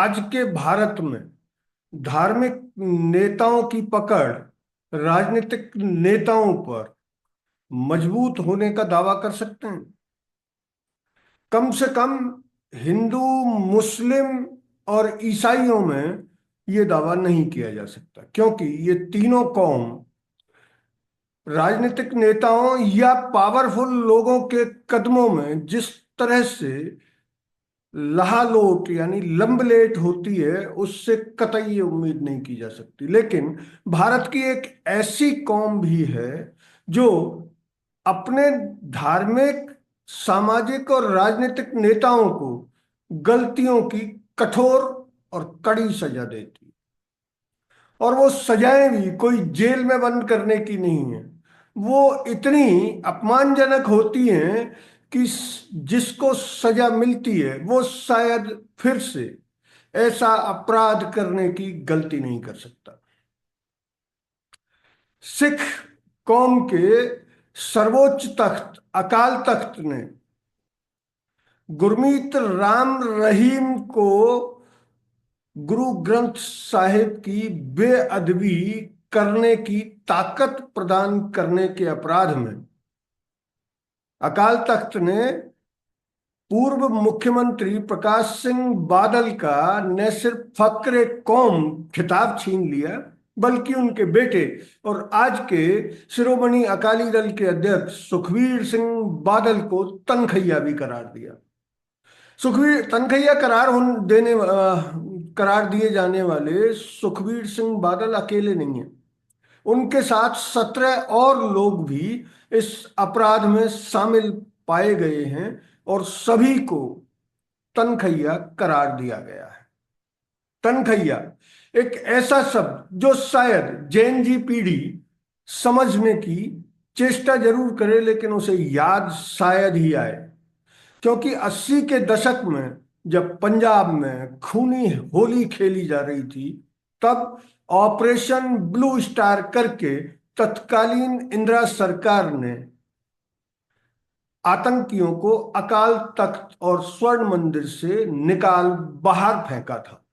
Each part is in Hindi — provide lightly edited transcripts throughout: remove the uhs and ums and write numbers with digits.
आज के भारत में धार्मिक नेताओं की पकड़ राजनीतिक नेताओं पर मजबूत होने का दावा कर सकते हैं? कम से कम हिंदू, मुस्लिम और ईसाइयों में यह दावा नहीं किया जा सकता, क्योंकि ये तीनों कौम राजनीतिक नेताओं या पावरफुल लोगों के कदमों में जिस तरह से लहालोट यानी लंबलेट होती है, उससे कतई ये उम्मीद नहीं की जा सकती। लेकिन भारत की एक ऐसी कौम भी है जो अपने धार्मिक, सामाजिक और राजनीतिक नेताओं को गलतियों की कठोर और कड़ी सजा देती है। और वो सजाएं भी कोई जेल में बंद करने की नहीं है, वो इतनी अपमानजनक होती हैं कि जिसको सजा मिलती है वो शायद फिर से ऐसा अपराध करने की गलती नहीं कर सकता। सिख कौम के सर्वोच्च तख्त अकाल तख्त ने गुरमीत राम रहीम को गुरु ग्रंथ साहिब की बेअदबी करने की ताकत प्रदान करने के अपराध में अकाल तख्त ने पूर्व मुख्यमंत्री प्रकाश सिंह बादल का न सिर्फ फक्रे कौम खिताब छीन लिया, बल्कि उनके बेटे और आज के शिरोमणि अकाली दल के अध्यक्ष सुखबीर सिंह बादल को तनखैया भी करार दिया। सुखबीर तनखैया करार दिए जाने वाले सुखबीर सिंह बादल अकेले नहीं हैं। उनके साथ 17 और लोग भी इस अपराध में शामिल पाए गए हैं और सभी को तनखैया करार दिया गया है। तनखैया एक ऐसा शब्द जो शायद जेन जी पीढ़ी समझने की चेष्टा जरूर करे, लेकिन उसे याद शायद ही आए, क्योंकि 80 के दशक में जब पंजाब में खूनी होली खेली जा रही थी, तब ऑपरेशन ब्लू स्टार करके तत्कालीन इंदिरा सरकार ने आतंकियों को अकाल तख्त और स्वर्ण मंदिर से निकाल बाहर फेंका था।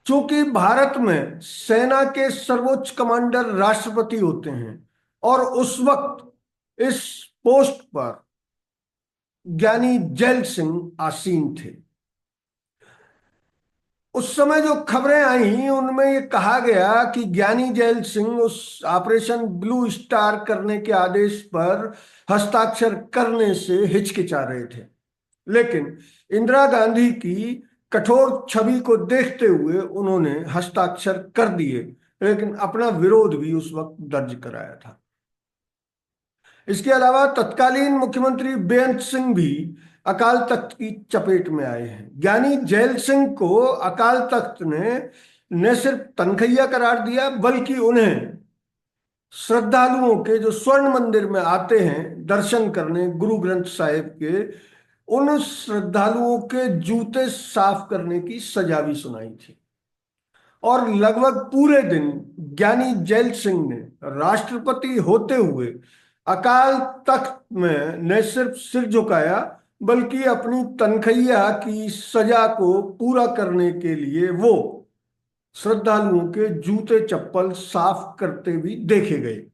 चूंकि भारत में सेना के सर्वोच्च कमांडर राष्ट्रपति होते हैं और उस वक्त इस पोस्ट पर ज्ञानी जैल सिंह आसीन थे, उस समय जो खबरें आई उनमें ये कहा गया कि ज्ञानी जैल सिंह उस ऑपरेशन ब्लू स्टार करने के आदेश पर हस्ताक्षर करने से हिचकिचा रहे थे। लेकिन इंदिरा गांधी की कठोर छवि को देखते हुए उन्होंने हस्ताक्षर कर दिए, लेकिन अपना विरोध भी उस वक्त दर्ज कराया था। इसके अलावा तत्कालीन मुख्यमंत्री बेअंत सिंह भी अकाल तख्त की चपेट में आए हैं। ज्ञानी जैल सिंह को अकाल तख्त ने न सिर्फ तनखैया करार दिया, बल्कि उन्हें श्रद्धालुओं के जो स्वर्ण मंदिर में आते हैं दर्शन करने गुरु ग्रंथ साहिब के, उन श्रद्धालुओं के जूते साफ करने की सजा भी सुनाई थी। और लगभग पूरे दिन ज्ञानी जैल सिंह ने राष्ट्रपति होते हुए अकाल तख्त में न सिर्फ सिर झुकाया, बल्कि अपनी तनखैया की सजा को पूरा करने के लिए वो श्रद्धालुओं के जूते चप्पल साफ करते भी देखे गए।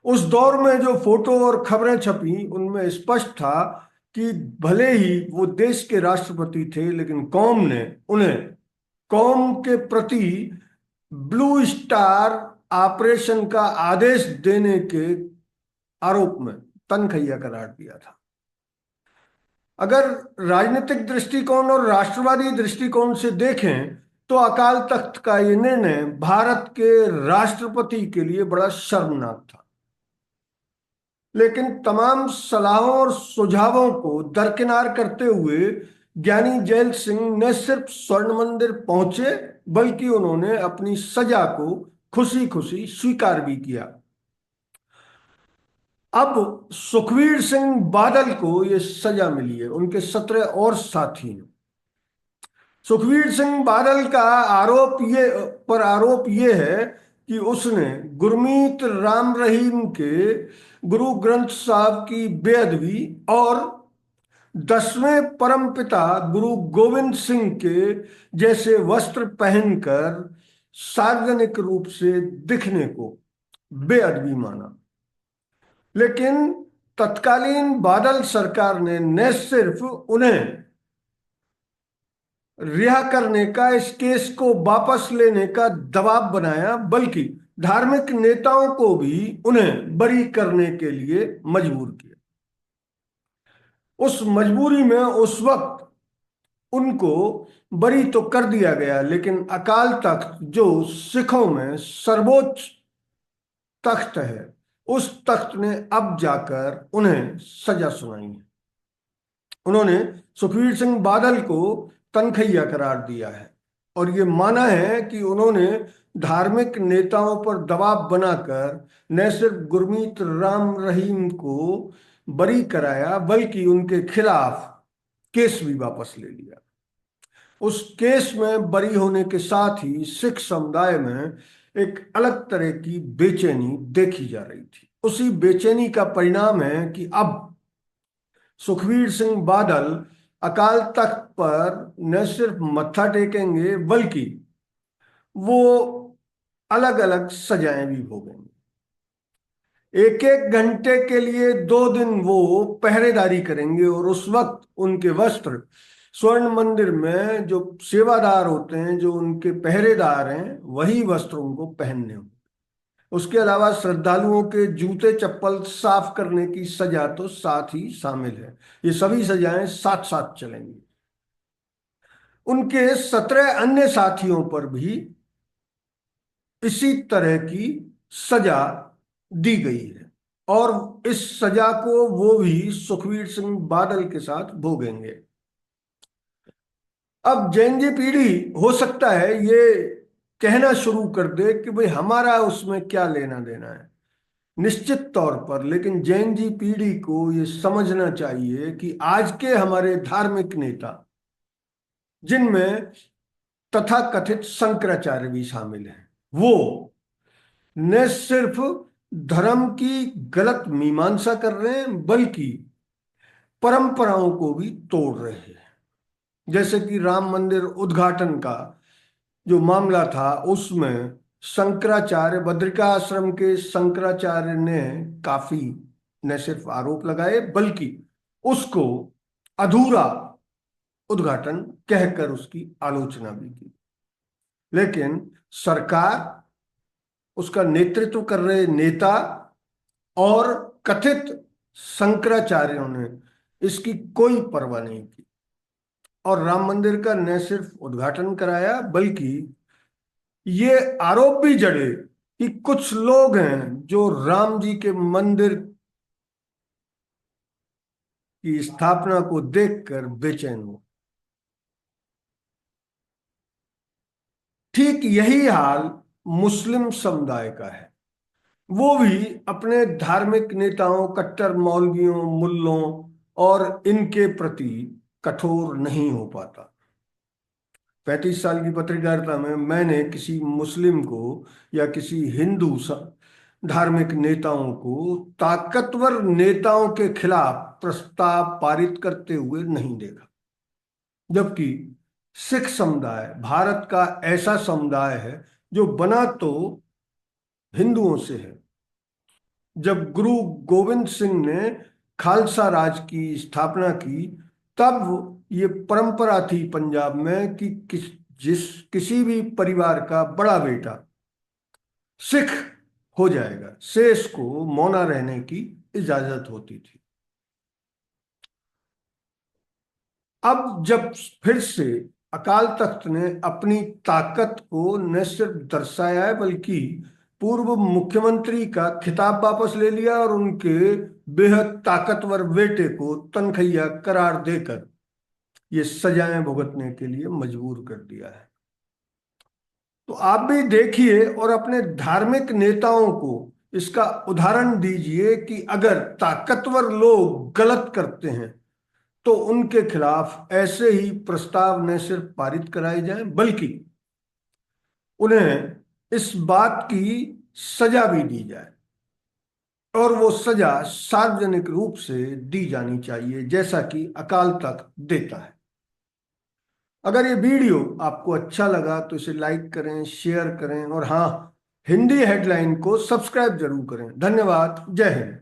उस दौर में जो फोटो और खबरें छपी उनमें स्पष्ट था कि भले ही वो देश के राष्ट्रपति थे, लेकिन कौम ने उन्हें कौम के प्रति ब्लू स्टार ऑपरेशन का आदेश देने के आरोप में तनखैया करार दिया था। अगर राजनीतिक दृष्टिकोण और राष्ट्रवादी दृष्टिकोण से देखें तो अकाल तख्त का ये निर्णय भारत के राष्ट्रपति के लिए बड़ा शर्मनाक था। लेकिन तमाम सलाहों और सुझावों को दरकिनार करते हुए ज्ञानी जैल सिंह न सिर्फ स्वर्ण मंदिर पहुंचे, बल्कि उन्होंने अपनी सजा को खुशी खुशी स्वीकार भी किया। अब सुखबीर सिंह बादल को यह सजा मिली है, उनके 17 और साथी ने। सुखबीर सिंह बादल का आरोप ये है कि उसने गुरमीत राम रहीम के गुरु ग्रंथ साहब की बेअदबी और 10वें परमपिता गुरु गोविंद सिंह के जैसे वस्त्र पहनकर सार्वजनिक रूप से दिखने को बेअदबी माना। लेकिन तत्कालीन बादल सरकार ने न सिर्फ उन्हें रिहा करने का, इस केस को वापस लेने का दबाव बनाया, बल्कि धार्मिक नेताओं को भी उन्हें बरी करने के लिए मजबूर किया। उस मजबूरी में उस वक्त उनको बरी तो कर दिया गया, लेकिन अकाल तख्त जो सिखों में सर्वोच्च तख्त है, उस तख्त ने अब जाकर उन्हें सजा सुनाई है। उन्होंने सुखबीर सिंह बादल को तनखैया करार दिया है और ये माना है कि उन्होंने धार्मिक नेताओं पर दबाव बनाकर न सिर्फ गुरमीत राम रहीम को बरी कराया, बल्कि उनके खिलाफ केस भी वापस ले लिया। उस केस में बरी होने के साथ ही सिख समुदाय में एक अलग तरह की बेचैनी देखी जा रही थी। उसी बेचैनी का परिणाम है कि अब सुखबीर सिंह बादल अकाल तख्त पर न सिर्फ मत्था टेकेंगे, बल्कि वो अलग अलग सजाएं भी भोगेंगे। एक एक घंटे के लिए 2 दिन वो पहरेदारी करेंगे और उस वक्त उनके वस्त्र स्वर्ण मंदिर में जो सेवादार होते हैं, जो उनके पहरेदार हैं, वही वस्त्र उनको पहनने होंगे। उसके अलावा श्रद्धालुओं के जूते चप्पल साफ करने की सजा तो साथ ही शामिल है। ये सभी सजाएं साथ साथ चलेंगी। उनके 17 अन्य साथियों पर भी इसी तरह की सजा दी गई है और इस सजा को वो भी सुखबीर सिंह बादल के साथ भोगेंगे। अब जैनजी पीढ़ी हो सकता है ये कहना शुरू कर दे कि भाई हमारा उसमें क्या लेना देना है। निश्चित तौर पर, लेकिन जैन जी पीढ़ी को ये समझना चाहिए कि आज के हमारे धार्मिक नेता, जिनमें तथाकथित शंकराचार्य भी शामिल हैं, वो न सिर्फ धर्म की गलत मीमांसा कर रहे हैं, बल्कि परंपराओं को भी तोड़ रहे हैं। जैसे कि राम मंदिर उद्घाटन का जो मामला था, उसमें शंकराचार्य, बद्रिका आश्रम के शंकराचार्य ने काफी न सिर्फ आरोप लगाए, बल्कि उसको अधूरा उद्घाटन कहकर उसकी आलोचना भी की। लेकिन सरकार, उसका नेतृत्व कर रहे नेता और कथित शंकराचार्यों ने इसकी कोई परवाह नहीं की और राम मंदिर का न सिर्फ उद्घाटन कराया, बल्कि ये आरोप भी जड़े कि कुछ लोग हैं जो राम जी के मंदिर की स्थापना को देखकर बेचैन हो। ठीक यही हाल मुस्लिम समुदाय का है। वो भी अपने धार्मिक नेताओं, कट्टर मौलवियों, मुल्लों और इनके प्रति कठोर नहीं हो पाता। 35 साल की पत्रकारिता में मैंने किसी मुस्लिम को या किसी हिंदू धार्मिक नेताओं को ताकतवर नेताओं के खिलाफ प्रस्ताव पारित करते हुए नहीं देखा। जबकि सिख समुदाय भारत का ऐसा समुदाय है जो बना तो हिंदुओं से है। जब गुरु गोविंद सिंह ने खालसा राज की स्थापना की, तब ये परंपरा थी पंजाब में कि किसी भी परिवार का बड़ा बेटा सिख हो जाएगा, शेष को मौना रहने की इजाजत होती थी। अब जब फिर से अकाल तख्त ने अपनी ताकत को न सिर्फ दर्शाया है, बल्कि पूर्व मुख्यमंत्री का खिताब वापस ले लिया और उनके बेहद ताकतवर बेटे को तनखैया करार देकर ये सजाएं भुगतने के लिए मजबूर कर दिया है। तो आप भी देखिए और अपने धार्मिक नेताओं को इसका उदाहरण दीजिए कि अगर ताकतवर लोग गलत करते हैं तो उनके खिलाफ ऐसे ही प्रस्ताव न सिर्फ पारित कराए जाएं, बल्कि उन्हें इस बात की सजा भी दी जाए। और वो सजा सार्वजनिक रूप से दी जानी चाहिए, जैसा कि अकाल तख्त देता है। अगर ये वीडियो आपको अच्छा लगा तो इसे लाइक करें, शेयर करें और हाँ, हिंदी हेडलाइन को सब्सक्राइब जरूर करें। धन्यवाद। जय हिंद।